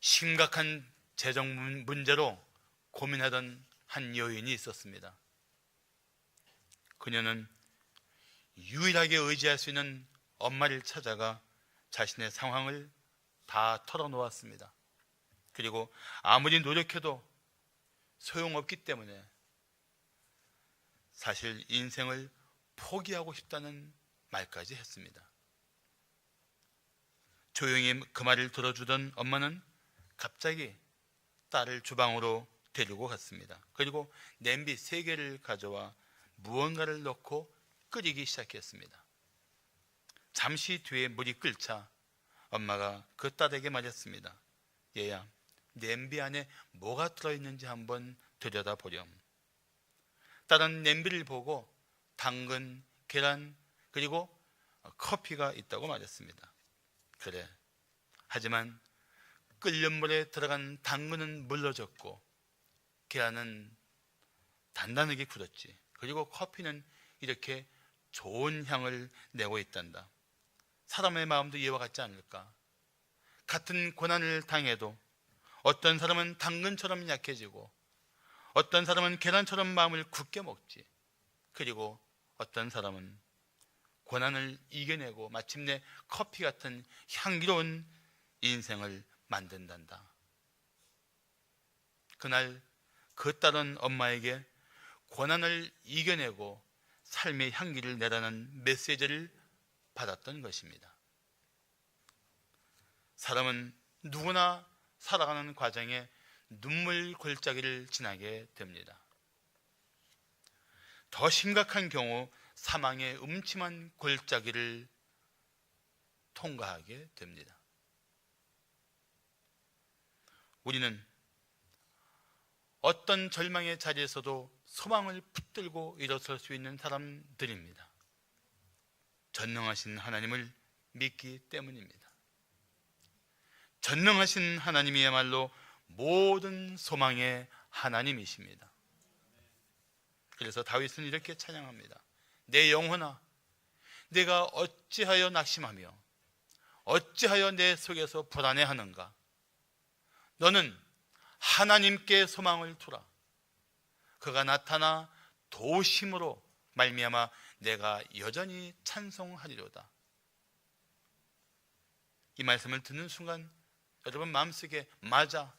심각한 재정 문제로 고민하던 한 여인이 있었습니다. 그녀는 유일하게 의지할 수 있는 엄마를 찾아가 자신의 상황을 다 털어놓았습니다. 그리고 아무리 노력해도 소용없기 때문에 사실 인생을 포기하고 싶다는 말까지 했습니다. 조용히 그 말을 들어주던 엄마는 갑자기 딸을 주방으로 데리고 갔습니다. 그리고 냄비 3개를 가져와 무언가를 넣고 끓이기 시작했습니다. 잠시 뒤에 물이 끓자 엄마가 그 딸에게 말했습니다. 얘야, 냄비 안에 뭐가 들어있는지 한번 들여다보렴. 딸은 냄비를 보고 당근, 계란, 그리고 커피가 있다고 말했습니다. 그래. 하지만 끓는 물에 들어간 당근은 물러졌고 계란은 단단하게 굳었지. 그리고 커피는 이렇게 좋은 향을 내고 있단다. 사람의 마음도 이와 같지 않을까? 같은 고난을 당해도 어떤 사람은 당근처럼 약해지고 어떤 사람은 계란처럼 마음을 굳게 먹지. 그리고 어떤 사람은 고난을 이겨내고 마침내 커피 같은 향기로운 인생을 만든단다. 그날 그 딸은 엄마에게 고난을 이겨내고 삶의 향기를 내라는 메시지를 받았던 것입니다. 사람은 누구나 살아가는 과정에 눈물 골짜기를 지나게 됩니다. 더 심각한 경우 사망의 음침한 골짜기를 통과하게 됩니다. 우리는 어떤 절망의 자리에서도 소망을 붙들고 일어설 수 있는 사람들입니다. 전능하신 하나님을 믿기 때문입니다. 전능하신 하나님이야말로 모든 소망의 하나님이십니다. 그래서 다윗은 이렇게 찬양합니다. 내 영혼아, 내가 어찌하여 낙심하며 어찌하여 내 속에서 불안해하는가? 너는 하나님께 소망을 두라. 그가 나타나 도심으로 말미암아 내가 여전히 찬송하리로다. 이 말씀을 듣는 순간 여러분 마음속에 맞아,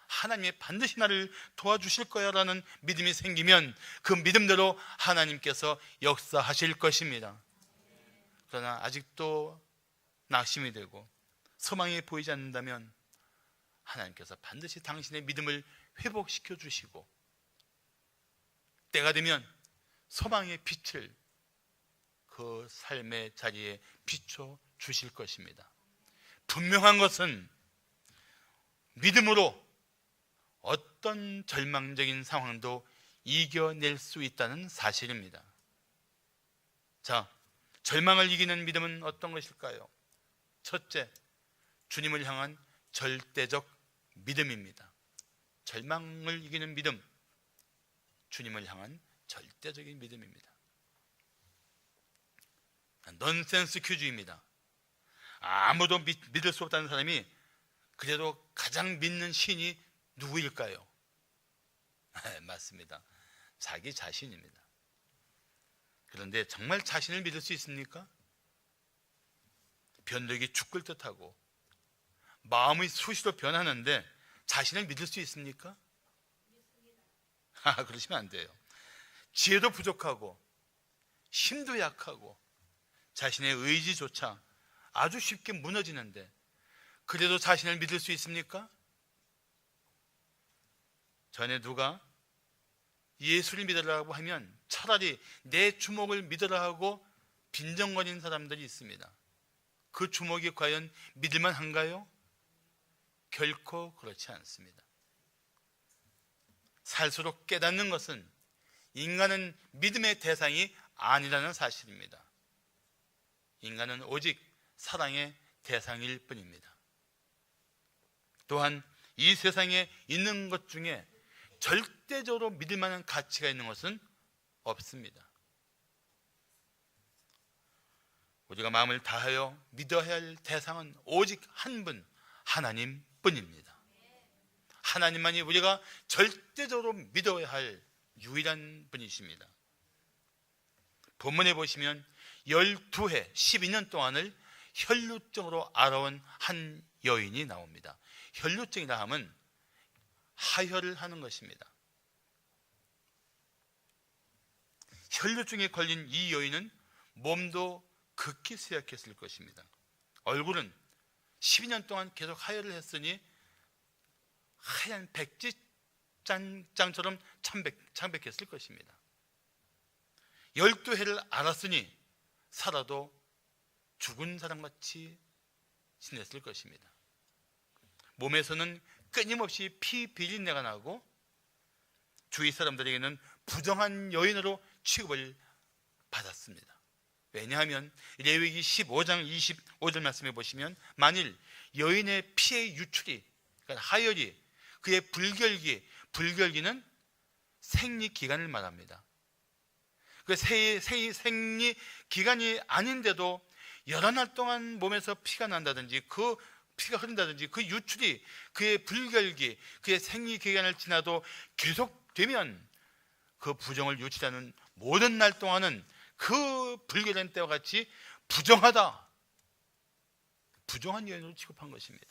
하나님이 반드시 나를 도와주실 거야 라는 믿음이 생기면 그 믿음대로 하나님께서 역사하실 것입니다. 그러나 아직도 낙심이 되고 소망이 보이지 않는다면 하나님께서 반드시 당신의 믿음을 회복시켜 주시고 때가 되면 소망의 빛을 그 삶의 자리에 비춰 주실 것입니다. 분명한 것은 믿음으로 어떤 절망적인 상황도 이겨낼 수 있다는 사실입니다. 자, 절망을 이기는 믿음은 어떤 것일까요? 첫째, 주님을 향한 절대적 믿음입니다. 절망을 이기는 믿음, 주님을 향한 절대적인 믿음입니다. 넌센스 큐주의입니다. 아무도 믿을 수 없다는 사람이 그래도 가장 믿는 신이 누구일까요? 맞습니다. 자기 자신입니다. 그런데 정말 자신을 믿을 수 있습니까? 변덕이 죽을 듯하고 마음이 수시로 변하는데 자신을 믿을 수 있습니까? 그러시면 안 돼요. 지혜도 부족하고 힘도 약하고 자신의 의지조차 아주 쉽게 무너지는데 그래도 자신을 믿을 수 있습니까? 전에 누가 예수를 믿으라고 하면 차라리 내 주먹을 믿으라 하고 빈정거리는 사람들이 있습니다. 그 주먹이 과연 믿을만 한가요? 결코 그렇지 않습니다. 살수록 깨닫는 것은 인간은 믿음의 대상이 아니라는 사실입니다. 인간은 오직 사랑의 대상일 뿐입니다. 또한 이 세상에 있는 것 중에 절대적으로 믿을 만한 가치가 있는 것은 없습니다. 우리가 마음을 다하여 믿어야 할 대상은 오직 한 분, 하나님 뿐입니다. 하나님만이 우리가 절대적으로 믿어야 할 유일한 분이십니다. 본문에 보시면 12해 12년 동안을 혈루증으로 알아온 한 여인이 나옵니다. 혈루증이라 함은 하혈을 하는 것입니다. 혈루증에 걸린 이 여인은 몸도 극히 쇠약했을 것입니다. 얼굴은 12년 동안 계속 하혈을 했으니 하얀 백지장처럼 창백했을 것입니다. 12해를 알았으니 살아도 죽은 사람같이 지냈을 것입니다. 몸에서는 끊임없이 피 비린내가 나고 주위 사람들에게는 부정한 여인으로 취급을 받았습니다. 왜냐하면 레위기 15장 25절 말씀해 보시면 만일 여인의 피의 유출이, 그러니까 하혈이 그의 불결기는 생리기간을 말합니다. 그 생리기간이 아닌데도 여러 날 동안 몸에서 피가 난다든지 그 피가 흐른다든지 그 유출이 그의 불결기, 그의 생리기간을 지나도 계속되면 그 부정을 유출하는 모든 날 동안은 그 불결한 때와 같이 부정한 여인으로 취급한 것입니다.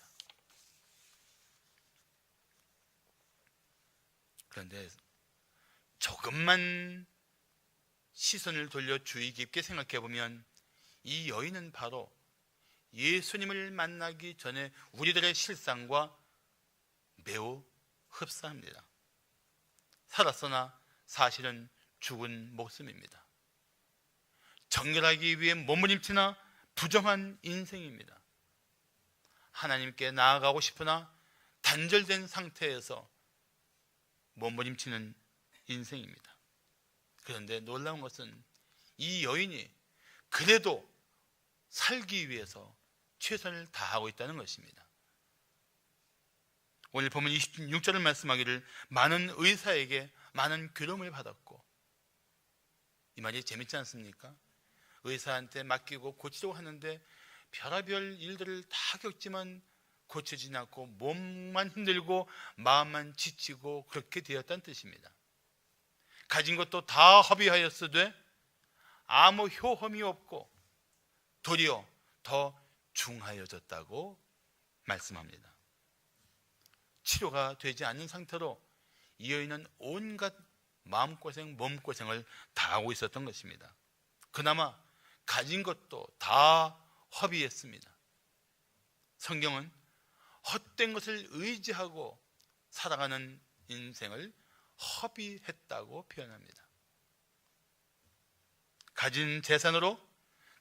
그런데 조금만 시선을 돌려 주의 깊게 생각해 보면 이 여인은 바로 예수님을 만나기 전에 우리들의 실상과 매우 흡사합니다. 살았으나 사실은 죽은 목숨입니다. 정결하기 위해 몸부림치나 부정한 인생입니다. 하나님께 나아가고 싶으나 단절된 상태에서 몸부림치는 인생입니다. 그런데 놀라운 것은 이 여인이 그래도 살기 위해서 최선을 다하고 있다는 것입니다. 오늘 보면 26절을 말씀하기를 많은 의사에게 많은 괴로움을 받았고, 이 말이 재밌지 않습니까? 의사한테 맡기고 고치려고 하는데 별의별 일들을 다 겪지만 고쳐지지 않고 몸만 힘들고 마음만 지치고 그렇게 되었다는 뜻입니다. 가진 것도 다 허비하였으되 아무 효험이 없고 도리어 더 중하여졌다고 말씀합니다. 치료가 되지 않는 상태로 이 여인은 온갖 마음고생, 몸고생을 다 하고 있었던 것입니다. 그나마 가진 것도 다 허비했습니다. 성경은 헛된 것을 의지하고 살아가는 인생을 허비했다고 표현합니다. 가진 재산으로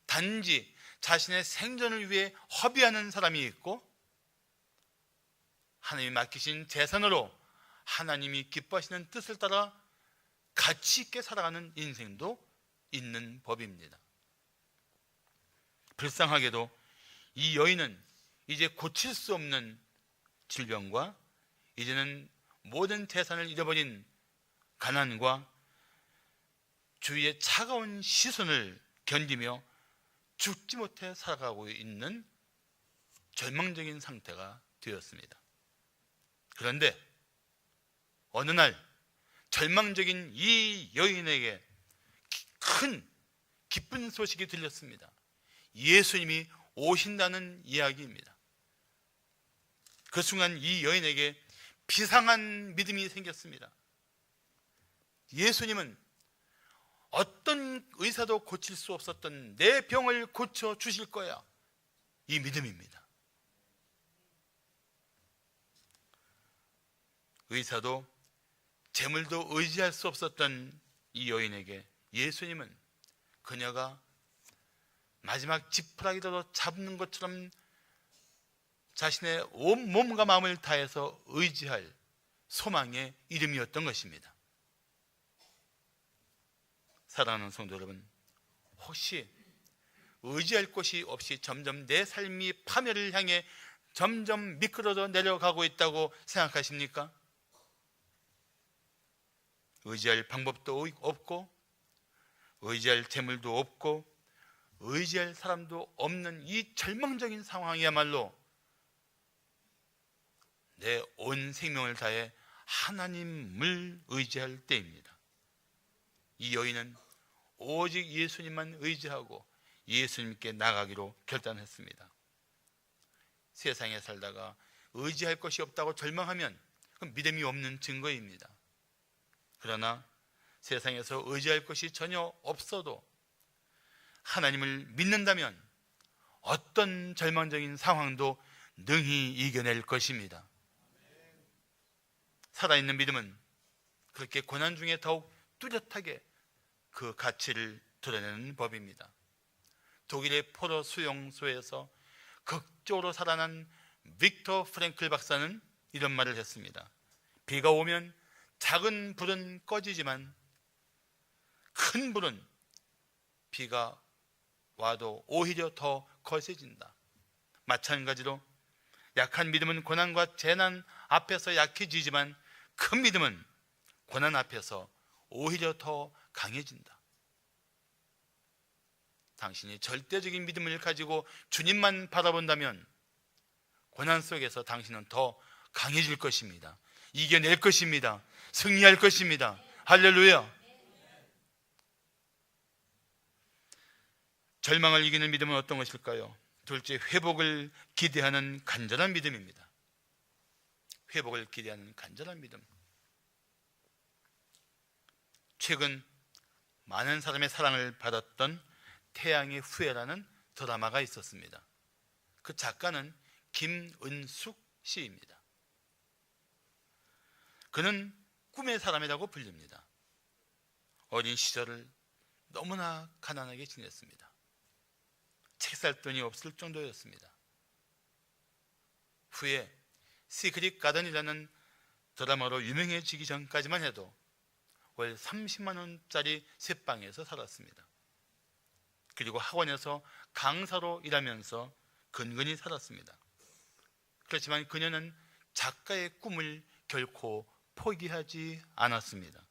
단지 자신의 생존을 위해 허비하는 사람이 있고, 하나님이 맡기신 재산으로 하나님이 기뻐하시는 뜻을 따라 가치 있게 살아가는 인생도 있는 법입니다. 불쌍하게도 이 여인은 이제 고칠 수 없는 질병과 이제는 모든 재산을 잃어버린 가난과 주위의 차가운 시선을 견디며 죽지 못해 살아가고 있는 절망적인 상태가 되었습니다. 그런데 어느 날 절망적인 이 여인에게 큰 기쁜 소식이 들렸습니다. 예수님이 오신다는 이야기입니다. 그 순간 이 여인에게 비상한 믿음이 생겼습니다. 예수님은 어떤 의사도 고칠 수 없었던 내 병을 고쳐 주실 거야. 이 믿음입니다. 의사도 재물도 의지할 수 없었던 이 여인에게 예수님은 그녀가 마지막 지푸라기라도 잡는 것처럼 자신의 온 몸과 마음을 다해서 의지할 소망의 이름이었던 것입니다. 사랑하는 성도 여러분, 혹시 의지할 곳이 없이 점점 내 삶이 파멸을 향해 점점 미끄러져 내려가고 있다고 생각하십니까? 의지할 방법도 없고 의지할 재물도 없고 의지할 사람도 없는 이 절망적인 상황이야말로 내 온 생명을 다해 하나님을 의지할 때입니다. 이 여인은 오직 예수님만 의지하고 예수님께 나가기로 결단했습니다. 세상에 살다가 의지할 것이 없다고 절망하면 그건 믿음이 없는 증거입니다. 그러나 세상에서 의지할 것이 전혀 없어도 하나님을 믿는다면 어떤 절망적인 상황도 능히 이겨낼 것입니다. 살아있는 믿음은 그렇게 고난 중에 더욱 뚜렷하게 그 가치를 드러내는 법입니다. 독일의 포로 수용소에서 극적으로 살아난 빅터 프랭클 박사는 이런 말을 했습니다. 비가 오면 작은 불은 꺼지지만 큰 불은 비가 와도 오히려 더 거세진다. 마찬가지로 약한 믿음은 고난과 재난 앞에서 약해지지만 큰 믿음은 고난 앞에서 오히려 더 강해진다. 당신이 절대적인 믿음을 가지고 주님만 바라본다면 고난 속에서 당신은 더 강해질 것입니다. 이겨낼 것입니다. 승리할 것입니다. 할렐루야. 절망을 이기는 믿음은 어떤 것일까요? 둘째, 회복을 기대하는 간절한 믿음입니다. 회복을 기대하는 간절한 믿음. 최근 많은 사람의 사랑을 받았던 태양의 후예라는 드라마가 있었습니다. 그 작가는 김은숙 씨입니다. 그는 꿈의 사람이라고 불립니다. 어린 시절을 너무나 가난하게 지냈습니다. 책 살 돈이 없을 정도였습니다. 후에 시크릿 가든이라는 드라마로 유명해지기 전까지만 해도 월 30만 원짜리 셋방에서 살았습니다. 그리고 학원에서 강사로 일하면서 근근히 살았습니다. 그렇지만 그녀는 작가의 꿈을 결코 포기하지 않았습니다.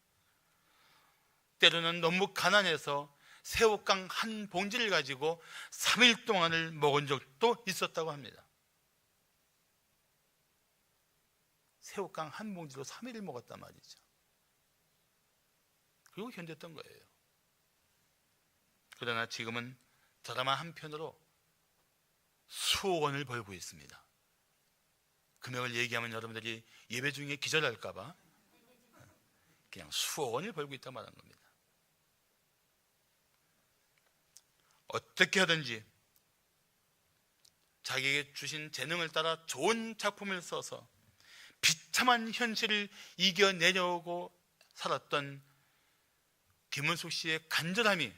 때로는 너무 가난해서 새우깡 한 봉지를 가지고 3일 동안을 먹은 적도 있었다고 합니다. 새우깡 한 봉지로 3일을 먹었단 말이죠. 그리고 견뎠던 거예요. 그러나 지금은 드라마 한 편으로 수억 원을 벌고 있습니다. 금액을 얘기하면 여러분들이 예배 중에 기절할까 봐 그냥 수억 원을 벌고 있다 말한 겁니다. 어떻게 하든지 자기에게 주신 재능을 따라 좋은 작품을 써서 비참한 현실을 이겨내려고 살았던 김은숙 씨의 간절함이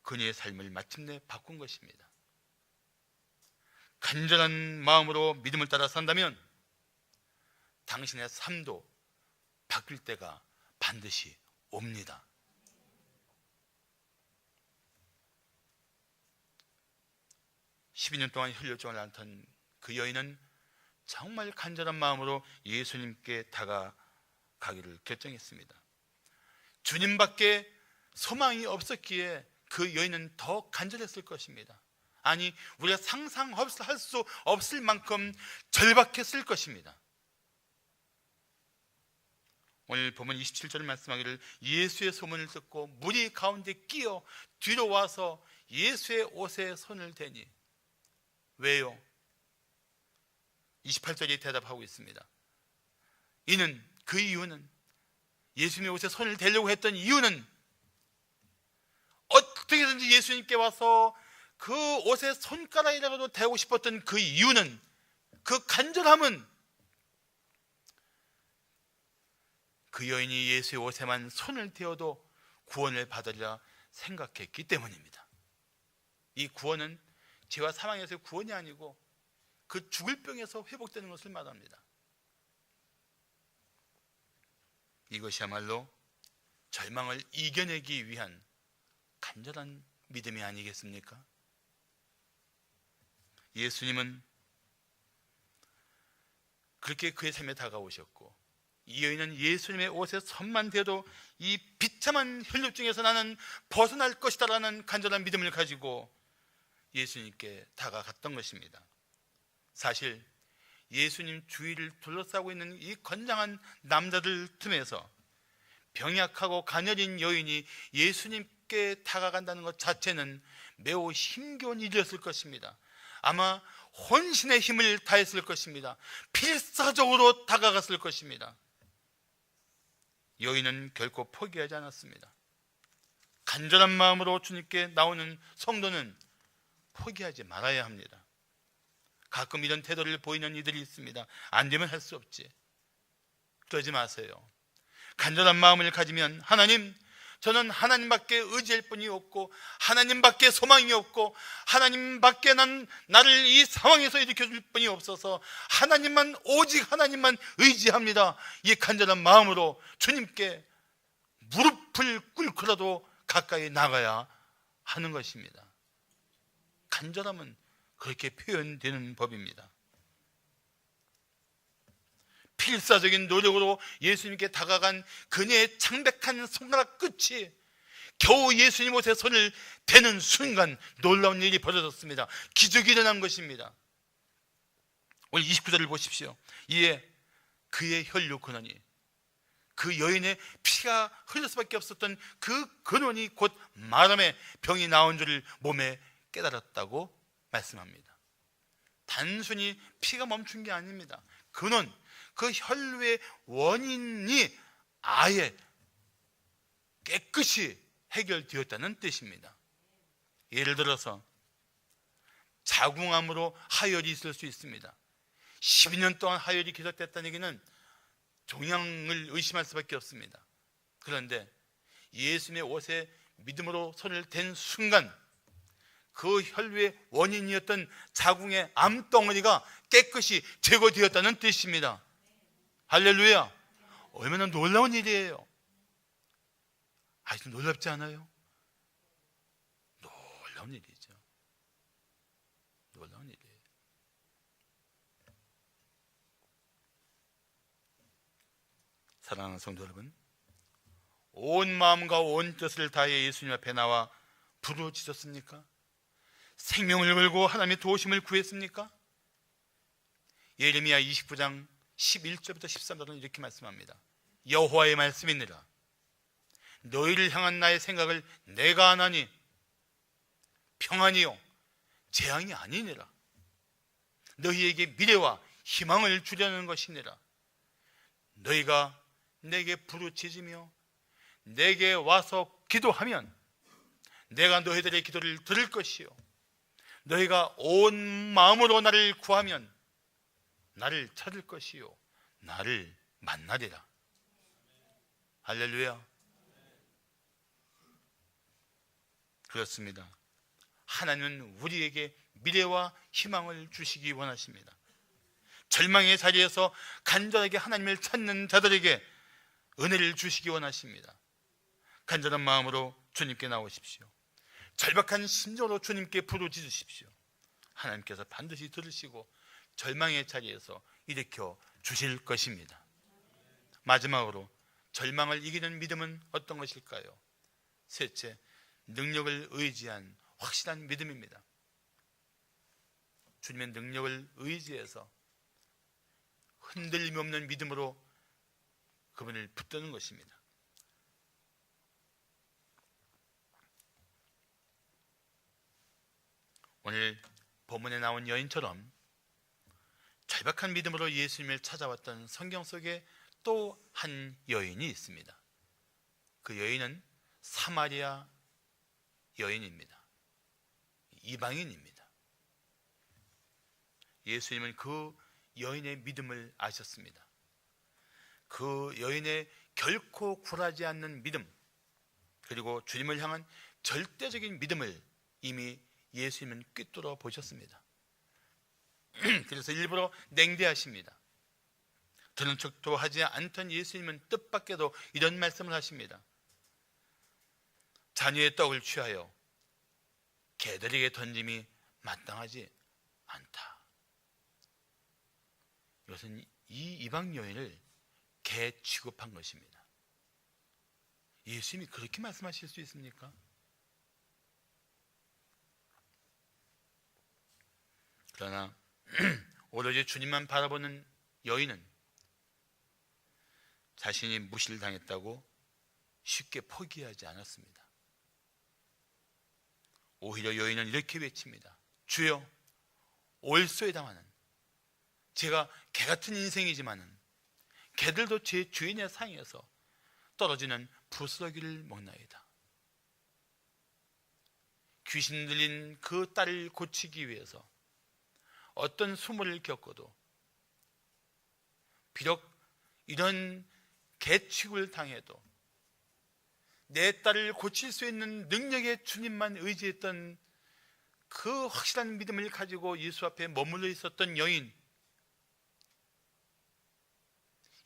그녀의 삶을 마침내 바꾼 것입니다. 간절한 마음으로 믿음을 따라 산다면 당신의 삶도 바뀔 때가 반드시 옵니다. 12년 동안 혈류증을 앓던 그 여인은 정말 간절한 마음으로 예수님께 다가가기를 결정했습니다. 주님밖에 소망이 없었기에 그 여인은 더 간절했을 것입니다. 아니, 우리가 상상할 수 없을 만큼 절박했을 것입니다. 오늘 보면 27절 말씀하기를 예수의 소문을 듣고 무리 가운데 끼어 뒤로 와서 예수의 옷에 손을 대니. 왜요? 28절에 대답하고 있습니다. 그 이유는 예수님의 옷에 손을 대려고 했던 이유는 어떻게든지 예수님께 와서 그 옷에 손가락이라도 대고 싶었던 그 이유는, 그 간절함은 그 여인이 예수의 옷에만 손을 대어도 구원을 받으리라 생각했기 때문입니다. 이 구원은 죄와 사망에서의 구원이 아니고 그 죽을 병에서 회복되는 것을 말합니다. 이것이야말로 절망을 이겨내기 위한 간절한 믿음이 아니겠습니까? 예수님은 그렇게 그의 삶에 다가오셨고, 이 여인은 예수님의 옷에 손만 대도 이 비참한 혈류증에서 나는 벗어날 것이다 라는 간절한 믿음을 가지고 예수님께 다가갔던 것입니다. 사실 예수님 주위를 둘러싸고 있는 이 건장한 남자들 틈에서 병약하고 가녀린 여인이 예수님께 다가간다는 것 자체는 매우 힘겨운 일이었을 것입니다. 아마 혼신의 힘을 다했을 것입니다. 필사적으로 다가갔을 것입니다. 여인은 결코 포기하지 않았습니다. 간절한 마음으로 주님께 나오는 성도는 포기하지 말아야 합니다. 가끔 이런 태도를 보이는 이들이 있습니다. 안 되면 할 수 없지. 그러지 마세요. 간절한 마음을 가지면 하나님, 저는 하나님밖에 의지할 분이 없고 하나님밖에 소망이 없고 하나님밖에 나를 이 상황에서 일으켜줄 분이 없어서 하나님만, 오직 하나님만 의지합니다. 이 간절한 마음으로 주님께 무릎을 꿇고라도 가까이 나가야 하는 것입니다. 간절함은 그렇게 표현되는 법입니다. 필사적인 노력으로 예수님께 다가간 그녀의 창백한 손가락 끝이 겨우 예수님 옷에 손을 대는 순간 놀라운 일이 벌어졌습니다. 기적이 일어난 것입니다. 오늘 29절을 보십시오. 이에 그의 혈류 근원이, 그 여인의 피가 흘릴 수밖에 없었던 그 근원이 곧 마름의 병이 나온 줄을 몸에 깨달았다고 말씀합니다. 단순히 피가 멈춘 게 아닙니다. 근원, 그 혈류의 원인이 아예 깨끗이 해결되었다는 뜻입니다. 예를 들어서 자궁암으로 하혈이 있을 수 있습니다. 12년 동안 하혈이 계속됐다는 얘기는 종양을 의심할 수밖에 없습니다. 그런데 예수님의 옷에 믿음으로 손을 댄 순간 그 혈류의 원인이었던 자궁의 암덩어리가 깨끗이 제거되었다는 뜻입니다. 할렐루야! 얼마나 놀라운 일이에요. 아직도 놀랍지 않아요? 놀라운 일이죠. 놀라운 일이에요. 사랑하는 성도 여러분, 온 마음과 온 뜻을 다해 예수님 앞에 나와 부르짖었습니까? 생명을 걸고 하나님의 도우심을 구했습니까? 예레미야 29장 11절부터 13절은 이렇게 말씀합니다. 여호와의 말씀이니라. 너희를 향한 나의 생각을 내가 아나니 평안이요 재앙이 아니니라. 너희에게 미래와 희망을 주려는 것이니라. 너희가 내게 부르짖으며 내게 와서 기도하면 내가 너희들의 기도를 들을 것이요 너희가 온 마음으로 나를 구하면 나를 찾을 것이요 나를 만나리라. 할렐루야. 그렇습니다. 하나님은 우리에게 미래와 희망을 주시기 원하십니다. 절망의 자리에서 간절하게 하나님을 찾는 자들에게 은혜를 주시기 원하십니다. 간절한 마음으로 주님께 나오십시오. 절박한 심정으로 주님께 부르짖으십시오. 하나님께서 반드시 들으시고 절망의 자리에서 일으켜 주실 것입니다. 마지막으로 절망을 이기는 믿음은 어떤 것일까요? 셋째, 능력을 의지한 확실한 믿음입니다. 주님의 능력을 의지해서 흔들림이 없는 믿음으로 그분을 붙드는 것입니다. 오늘 본문에 나온 여인처럼 절박한 믿음으로 예수님을 찾아왔던 성경 속에 또 한 여인이 있습니다. 그 여인은 사마리아 여인입니다. 이방인입니다. 예수님은 그 여인의 믿음을 아셨습니다. 그 여인의 결코 굴하지 않는 믿음, 그리고 주님을 향한 절대적인 믿음을 이미 예수님은 꿰뚫어 보셨습니다. 그래서 일부러 냉대하십니다. 들은 척도 하지 않던 예수님은 뜻밖에도 이런 말씀을 하십니다. 자녀의 떡을 취하여 개들에게 던짐이 마땅하지 않다. 이것은 이 이방 여인을 개 취급한 것입니다. 예수님이 그렇게 말씀하실 수 있습니까? 그러나 오로지 주님만 바라보는 여인은 자신이 무시를 당했다고 쉽게 포기하지 않았습니다. 오히려 여인은 이렇게 외칩니다. 주여, 올소이다마는 제가 개같은 인생이지만은 개들도 제 주인의 상에서 떨어지는 부스러기를 먹나이다. 귀신 들린 그 딸을 고치기 위해서 어떤 수모를 겪어도, 비록 이런 개취급을 당해도 내 딸을 고칠 수 있는 능력의 주님만 의지했던 그 확실한 믿음을 가지고 예수 앞에 머물러 있었던 여인,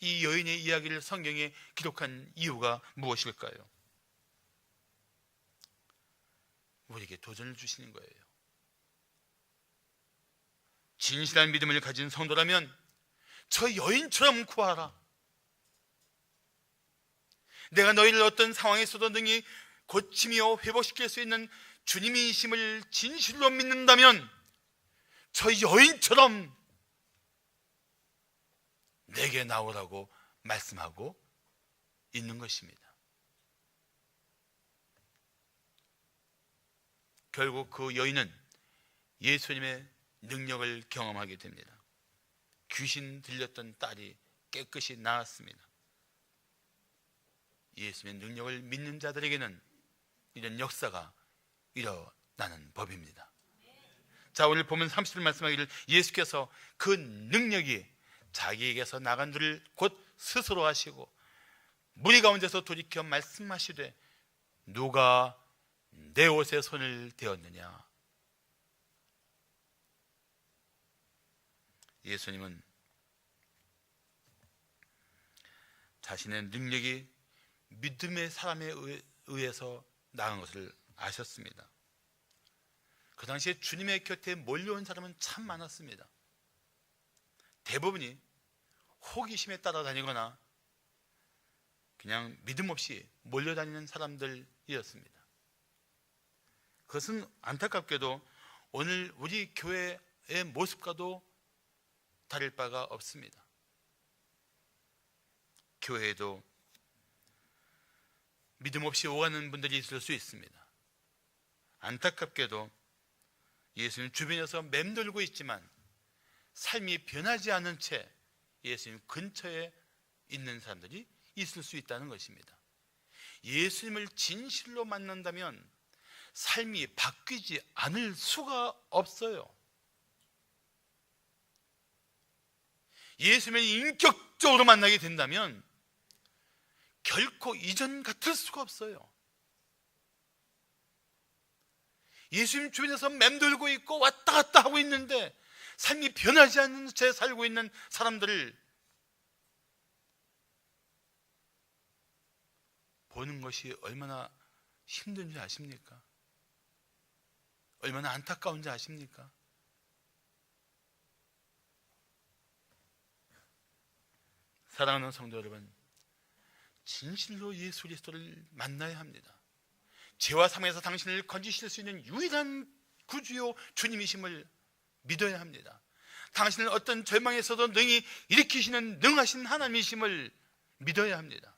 이 여인의 이야기를 성경에 기록한 이유가 무엇일까요? 우리에게 도전을 주시는 거예요. 진실한 믿음을 가진 성도라면 저 여인처럼 구하라. 내가 너희를 어떤 상황에서도 능히 고치며 회복시킬 수 있는 주님이심을 진실로 믿는다면 저 여인처럼 내게 나오라고 말씀하고 있는 것입니다. 결국 그 여인은 예수님의 능력을 경험하게 됩니다. 귀신 들렸던 딸이 깨끗이 나았습니다. 예수님의 능력을 믿는 자들에게는 이런 역사가 일어나는 법입니다. 자, 오늘 보면 30절 말씀하기를 예수께서 그 능력이 자기에게서 나간 줄을 곧 스스로 하시고 무리 가운데서 돌이켜 말씀하시되 누가 내 옷에 손을 대었느냐. 예수님은 자신의 능력이 믿음의 사람에 의해서 나간 것을 아셨습니다. 그 당시에 주님의 곁에 몰려온 사람은 참 많았습니다. 대부분이 호기심에 따라다니거나 그냥 믿음 없이 몰려다니는 사람들이었습니다. 그것은 안타깝게도 오늘 우리 교회의 모습과도 다를 바가 없습니다. 교회에도 믿음 없이 오가는 분들이 있을 수 있습니다. 안타깝게도 예수님 주변에서 맴돌고 있지만 삶이 변하지 않은 채 예수님 근처에 있는 사람들이 있을 수 있다는 것입니다. 예수님을 진실로 만난다면 삶이 바뀌지 않을 수가 없어요. 예수님을 인격적으로 만나게 된다면 결코 이전 같을 수가 없어요. 예수님 주변에서 맴돌고 있고 왔다 갔다 하고 있는데 삶이 변하지 않는 채 살고 있는 사람들을 보는 것이 얼마나 힘든지 아십니까? 얼마나 안타까운지 아십니까? 사랑하는 성도 여러분, 진실로 예수 그리스도를 만나야 합니다. 죄와 삶에서 당신을 건지실 수 있는 유일한 구주요 주님이심을 믿어야 합니다. 당신을 어떤 절망에서도 능히 일으키시는 능하신 하나님이심을 믿어야 합니다.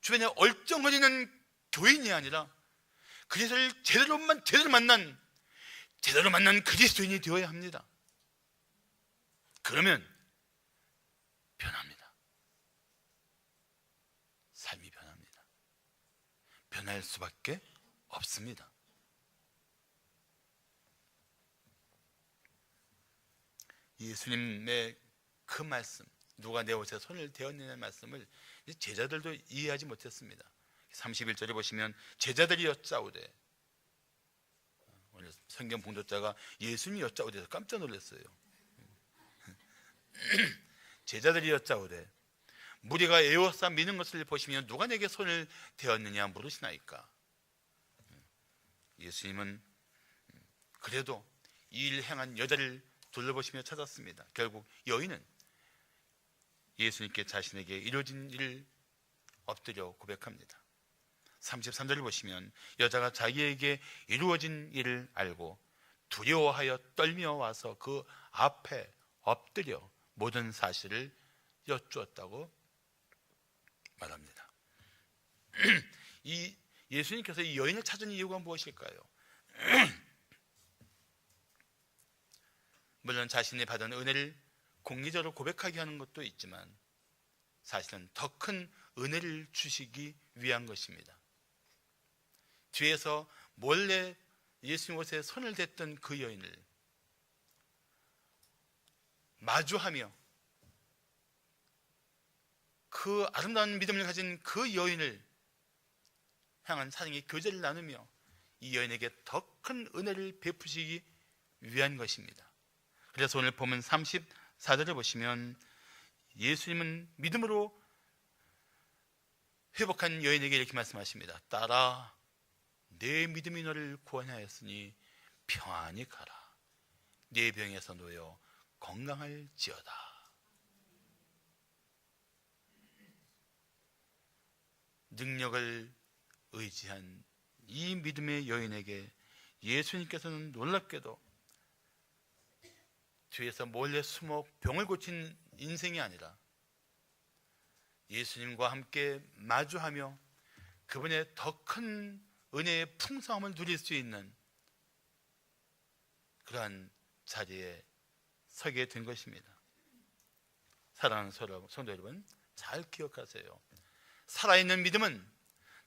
주변에 얼쩡거리는 교인이 아니라 그리스도를 제대로 만난 그리스도인이 되어야 합니다. 그러면 변합니다. 삶이 변합니다. 변할 수밖에 없습니다. 예수님의 그 말씀, 누가 내 옷에 손을 대었느냐는 말씀을 제자들도 이해하지 못했습니다. 31절에 보시면 제자들이 여짜오되, 오늘 성경 봉독자가 예수님이 여짜오되서 깜짝 놀랐어요. 제자들이 여짜오되 무리가 에워싸 미는 것을 보시면 누가 내게 손을 대었느냐 물으시나이까. 예수님은 그래도 이 일 행한 여자를 둘러보시며 찾았습니다. 결국 여인은 예수님께 자신에게 이루어진 일을 엎드려 고백합니다. 33절을 보시면 여자가 자기에게 이루어진 일을 알고 두려워하여 떨며 와서 그 앞에 엎드려 모든 사실을 여쭈었다고 말합니다. 이 예수님께서 이 여인을 찾은 이유가 무엇일까요? 물론 자신이 받은 은혜를 공개적으로 고백하게 하는 것도 있지만 사실은 더 큰 은혜를 주시기 위한 것입니다. 뒤에서 몰래 예수님 옷에 손을 댔던 그 여인을 마주하며 그 아름다운 믿음을 가진 그 여인을 향한 사랑의 교제를 나누며 이 여인에게 더 큰 은혜를 베푸시기 위한 것입니다. 그래서 오늘 보면 34절을 보시면 예수님은 믿음으로 회복한 여인에게 이렇게 말씀하십니다. 딸아, 내 믿음이 너를 구원하였으니 평안히 가라. 내 병에서 놓여 건강할지어다. 능력을 의지한 이 믿음의 여인에게 예수님께서는 놀랍게도 뒤에서 몰래 숨어 병을 고친 인생이 아니라 예수님과 함께 마주하며 그분의 더 큰 은혜의 풍성함을 누릴 수 있는 그러한 자리에 서게 된 것입니다. 사랑하는 성도 여러분, 잘 기억하세요. 살아있는 믿음은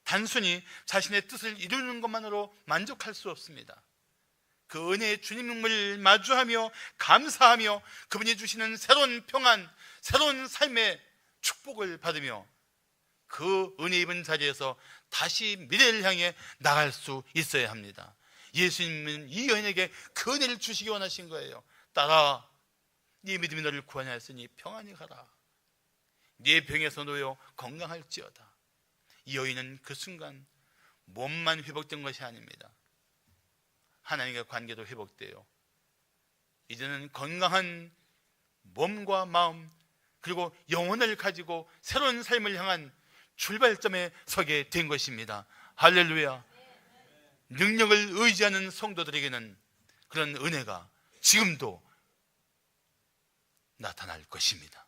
단순히 자신의 뜻을 이루는 것만으로 만족할 수 없습니다. 그 은혜의 주님을 마주하며 감사하며 그분이 주시는 새로운 평안, 새로운 삶의 축복을 받으며 그 은혜 입은 자리에서 다시 미래를 향해 나갈 수 있어야 합니다. 예수님은 이 여인에게 그 은혜를 주시기 원하신 거예요. 딸아, 네 믿음이 너를 구원하였으니 평안히 가라. 네 병에서 놓여 건강할지어다. 이 여인은 그 순간 몸만 회복된 것이 아닙니다. 하나님과 관계도 회복돼요. 이제는 건강한 몸과 마음 그리고 영혼을 가지고 새로운 삶을 향한 출발점에 서게 된 것입니다. 할렐루야. 능력을 의지하는 성도들에게는 그런 은혜가 지금도 나타날 것입니다.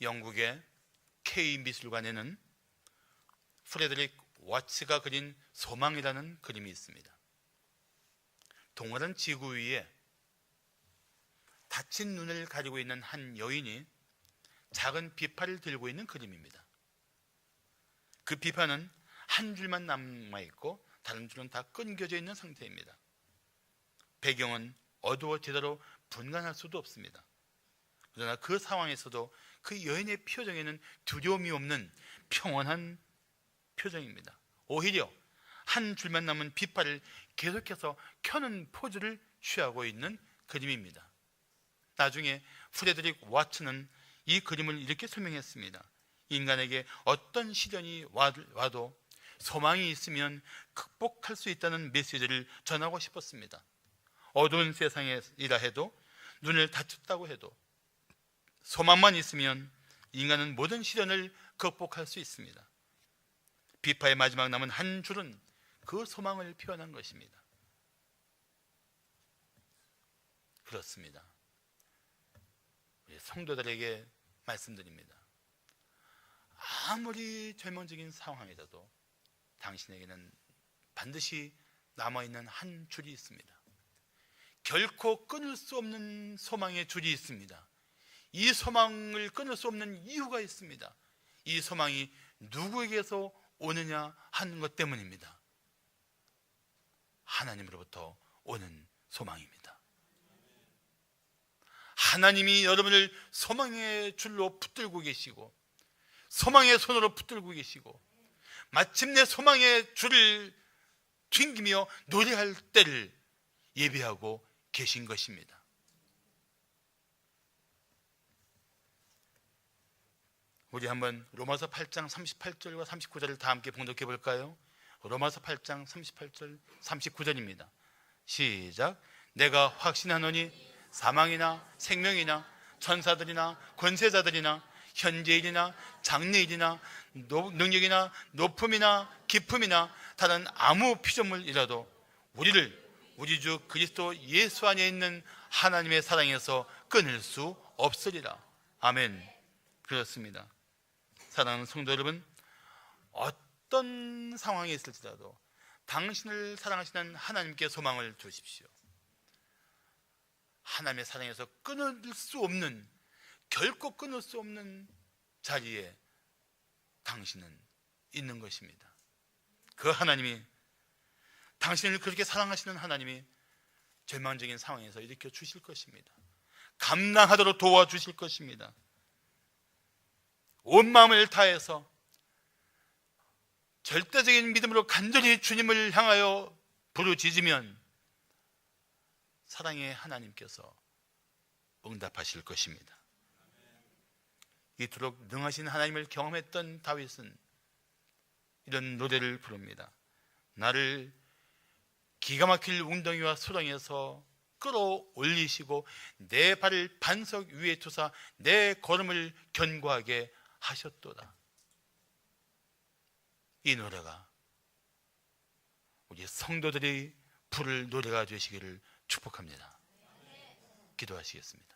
영국의 K미술관에는 프레드릭 와츠가 그린 소망이라는 그림이 있습니다. 동그란 지구 위에 다친 눈을 가지고 있는 한 여인이 작은 비파를 들고 있는 그림입니다. 그 비파는 한 줄만 남아있고 다른 줄은 다 끊겨져 있는 상태입니다. 배경은 어두워 제대로 분간할 수도 없습니다. 그러나 그 상황에서도 그 여인의 표정에는 두려움이 없는 평온한 표정입니다. 오히려 한 줄만 남은 비파를 계속해서 켜는 포즈를 취하고 있는 그림입니다. 나중에 프레드릭 와츠는 이 그림을 이렇게 설명했습니다. 인간에게 어떤 시련이 와도 소망이 있으면 극복할 수 있다는 메시지를 전하고 싶었습니다. 어두운 세상이라 해도 눈을 다쳤다고 해도 소망만 있으면 인간은 모든 시련을 극복할 수 있습니다. 비파의 마지막 남은 한 줄은 그 소망을 표현한 것입니다. 그렇습니다. 우리 성도들에게 말씀드립니다. 아무리 절망적인 상황이라도 당신에게는 반드시 남아있는 한 줄이 있습니다. 결코 끊을 수 없는 소망의 줄이 있습니다. 이 소망을 끊을 수 없는 이유가 있습니다. 이 소망이 누구에게서 오느냐 하는 것 때문입니다. 하나님으로부터 오는 소망입니다. 하나님이 여러분을 소망의 줄로 붙들고 계시고 소망의 손으로 붙들고 계시고 마침내 소망의 줄을 튕기며 노래할 때를 예비하고 계신 것입니다. 우리 한번 로마서 8장 38절과 39절을 다 함께 봉독해 볼까요? 로마서 8장 38절 39절입니다. 시작. 내가 확신하노니 사망이나 생명이나 천사들이나 권세자들이나 현재일이나 장래일이나 능력이나 높음이나 깊음이나 다른 아무 피조물이라도 우리를 우리 주 그리스도 예수 안에 있는 하나님의 사랑에서 끊을 수 없으리라. 아멘. 그렇습니다. 사랑하는 성도 여러분, 어떤 상황에 있을지라도 당신을 사랑하시는 하나님께 소망을 두십시오. 하나님의 사랑에서 끊을 수 없는, 결코 끊을 수 없는 자리에 당신은 있는 것입니다. 그 하나님이, 당신을 그렇게 사랑하시는 하나님이 절망적인 상황에서 일으켜 주실 것입니다. 감당하도록 도와주실 것입니다. 온 마음을 다해서 절대적인 믿음으로 간절히 주님을 향하여 부르짖으면 사랑의 하나님께서 응답하실 것입니다. 이토록 능하신 하나님을 경험했던 다윗은 이런 노래를 부릅니다. 나를 기가 막힐 웅덩이와 수렁에서 끌어올리시고 내 발을 반석 위에 두사 내 걸음을 견고하게 하셨도다. 이 노래가 우리 성도들이 부를 노래가 되시기를 축복합니다. 기도하시겠습니다.